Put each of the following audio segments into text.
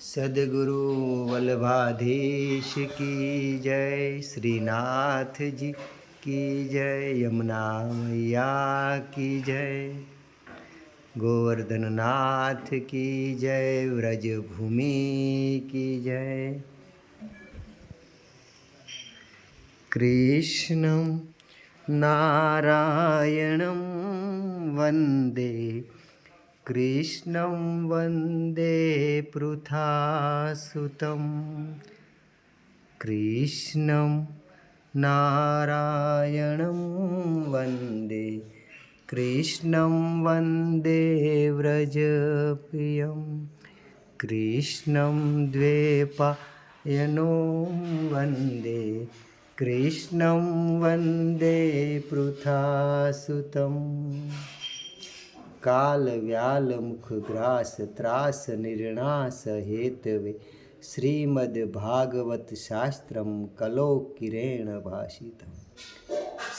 सदगुरु वल्लभाधीश की जय, श्रीनाथ जी की जय, यमुना मैया की जय, गोवर्धन नाथ की जय, व्रजभूमि की जय। कृष्णं नारायणं वन्दे, कृष्णं वन्दे पृथासुतं, कृष्णं नारायणं वन्दे, कृष्णं वन्दे व्रजप्रियं, कृष्णं द्वैपायनो वन्दे, कृष्णं वन्दे पृथासुतम्। काल व्याल मुख ग्रास त्रास निर्णास हेतवे, श्रीमद्भागवत शास्त्रम कलो किरेण भाषितम।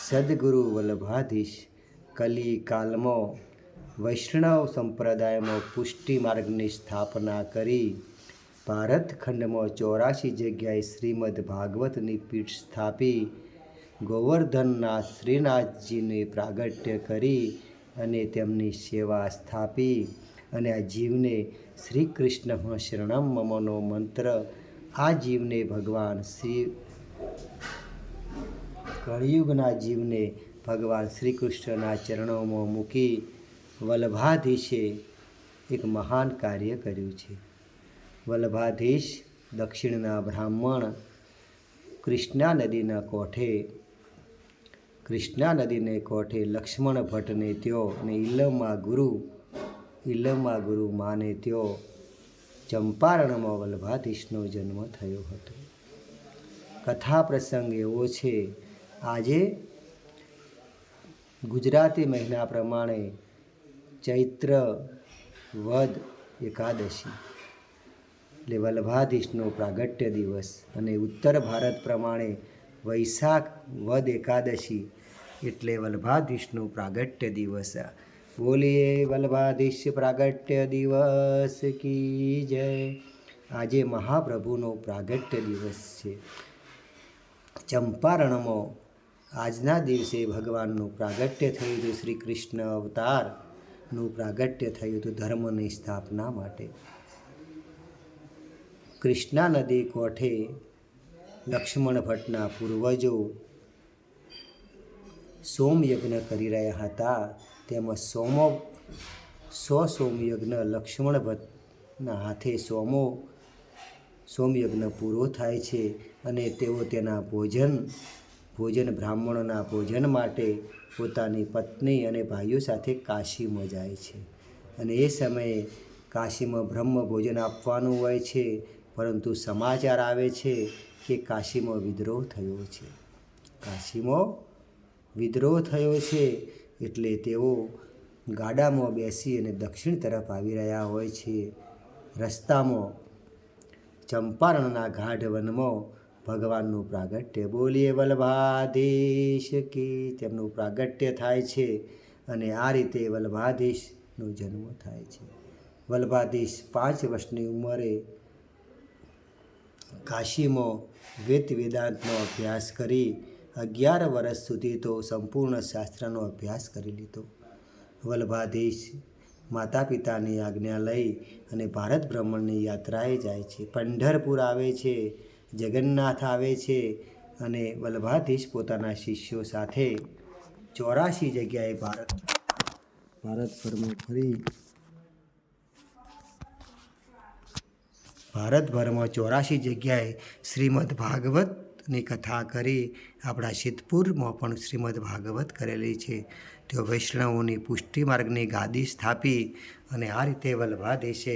સદગુરુ વલ્લભાધીશ કલી કાલમાં વૈષ્ણવ સંપ્રદાયમાં પુષ્ટિ માર્ગની સ્થાપના કરી ભારત ખંડમાં 84 જગ્યાએ શ્રીમદ ભાગવતની પીઠ સ્થાપી ગોવર્ધનનાથ શ્રીનાથજીને પ્રાગટ્ય કરી અને તેમની સેવા સ્થાપી અને આ જીવને શ્રી કૃષ્ણ શરણમ મમનો મંત્ર આ જીવને ભગવાન શ્રી કળિયુગના જીવને ભગવાન શ્રી કૃષ્ણના ચરણોમાં મૂકી વલ્લભાધીશે એક મહાન કાર્ય કર્યું છે. વલ્લભાધીશ દક્ષિણના બ્રાહ્મણ કૃષ્ણા નદીને કોઠે લક્ષ્મણ ભટ્ટને ત્યો અને ઇલમમાં ગુરુ માને ત્યો ચંપારણમાં વલ્લભાધીશનો જન્મ થયો હતો. કથા પ્રસંગ એવો છે, આજે ગુજરાતી મહિના પ્રમાણે ચૈત્ર વદ એકાદશી એટલે વલ્લભાધીશનો પ્રાગટ્ય દિવસ અને ઉત્તર ભારત પ્રમાણે વૈશાખ વદ એકાદશી એટલે વલ્લભાધીશનો પ્રાગટ્ય દિવસ. બોલીએ વલ્લભાધીશ પ્રાગટ્ય દિવસ કી જય. આજે મહાપ્રભુનો પ્રાગટ્ય દિવસ છે. ચંપારણમાં આજના દિવસે ભગવાનનું પ્રાગટ્ય થયું હતું. શ્રી કૃષ્ણ અવતારનું પ્રાગટ્ય થયું હતું ધર્મની સ્થાપના માટે. કૃષ્ણા નદી કોઠે લક્ષ્મણ ભટ્ટના પૂર્વજો સોમયજ્ઞ કરી રહ્યા હતા. તેમાં સોમયજ્ઞ લક્ષ્મણ ભટ્ટના હાથે સોમયજ્ઞ પૂરો થાય છે અને તેઓ તેના ભોજન બ્રાહ્મણોના ભોજન માટે પોતાની પત્ની અને ભાઈઓ સાથે કાશીમાં જાય છે. અને એ સમયે કાશીમાં બ્રહ્મ ભોજન આપવાનું હોય છે, પરંતુ સમાચાર આવે છે કે કાશીમાં વિદ્રોહ થયો છે. એટલે તેઓ ગાડામાં બેસી અને દક્ષિણ તરફ આવી રહ્યા હોય છે. રસ્તામાં ચંપારણના ગાઢ વનમાં ભગવાનનું પ્રાગટ્ય, બોલીએ વલ્લભાધીશ કી, તેમનું પ્રાગટ્ય થાય છે અને આ રીતે વલ્લભાધીશનો જન્મ થાય છે. વલ્લભાધીશ 5 વર્ષની ઉંમરે કાશીમાં વેદાંતનો અભ્યાસ કરી 11 વર્ષ સુધી તો સંપૂર્ણ શાસ્ત્રનો અભ્યાસ કરી લીધો. વલ્લભાધીશ માતા પિતાની આજ્ઞા લઈ અને ભારત ભ્રમણની યાત્રાએ જાય છે. પંઢરપુર આવે છે, જગન્નાથ આવે છે અને વલ્લભાધીશ પોતાના શિષ્યો સાથે 84 જગ્યાએ ભારતભરમાં 84 જગ્યાએ શ્રીમદ ભાગવતની કથા કરી. આપણા સિદ્ધપુરમાં પણ શ્રીમદ ભાગવત કરેલી છે. તેઓ વૈષ્ણવોની પુષ્ટિ માર્ગની ગાદી સ્થાપી અને આ રીતે વલ્લભાધીશે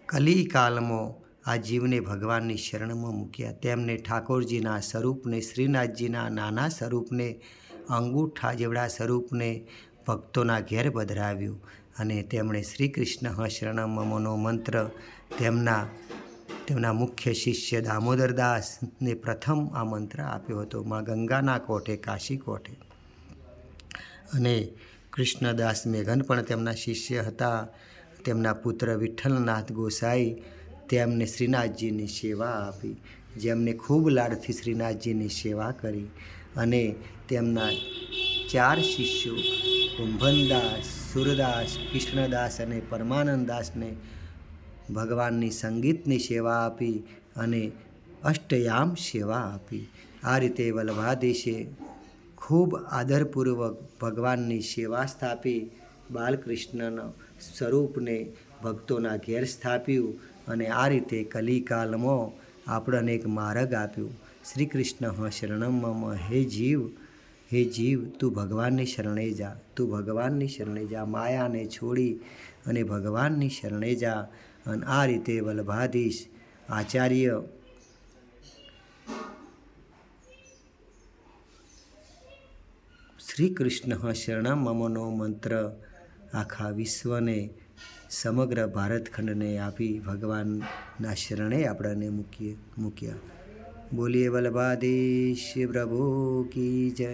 કલિકાલમાં આ જીવને ભગવાનની શરણમાં મૂક્યા. તેમને ઠાકોરજીના સ્વરૂપને, શ્રીનાથજીના નાના સ્વરૂપને, અંગૂઠા જેવડા સ્વરૂપને ભક્તોના ઘેર પધરાવ્યું અને તેમણે શ્રી કૃષ્ણ શરણમ મમનો મંત્ર તેમના મુખ્ય શિષ્ય દામોદરદાસને પ્રથમ આ મંત્ર આપ્યો હતો. મા ગંગાના કોઠે, કાશી કોઠે. અને કૃષ્ણદાસ મેઘન પણ તેમના શિષ્ય હતા. તેમના પુત્ર વિઠ્ઠલનાથ ગોસાઈ તેમને શ્રીનાથજીની સેવા આપી, જેમને ખૂબ લાડથી શ્રીનાથજીની સેવા કરી અને તેમના 4 શિષ્યો કુંભનદાસ, સુરદાસ, કૃષ્ણદાસ અને પરમાનંદદાસને ભગવાનની સંગીતની સેવા આપી અને અષ્ટયામ સેવા આપી. આ રીતે વલ્લભાધીશે ખૂબ આદરપૂર્વક ભગવાનની સેવા સ્થાપી, બાલકૃષ્ણના સ્વરૂપને ભક્તોના ઘેર સ્થાપ્યું અને આ રીતે કલિકાલમાં આપણને એક માર્ગ આપ્યું. શ્રી કૃષ્ણ શરણમ મમ. હે જીવ તું ભગવાનની શરણે જા, તું ભગવાનની શરણે જા, માયાને છોડી અને ભગવાનની શરણે જા. અને આ રીતે વલ્લભાધીશ આચાર્ય શ્રી કૃષ્ણ શરણમ મમનો મંત્ર આખા વિશ્વને, સમગ્ર ભારતખંડને આપી ભગવાનના શરણે આપણને મૂક્યા. બોલીએ વલ્લભાધીશ પ્રભુ કી જય.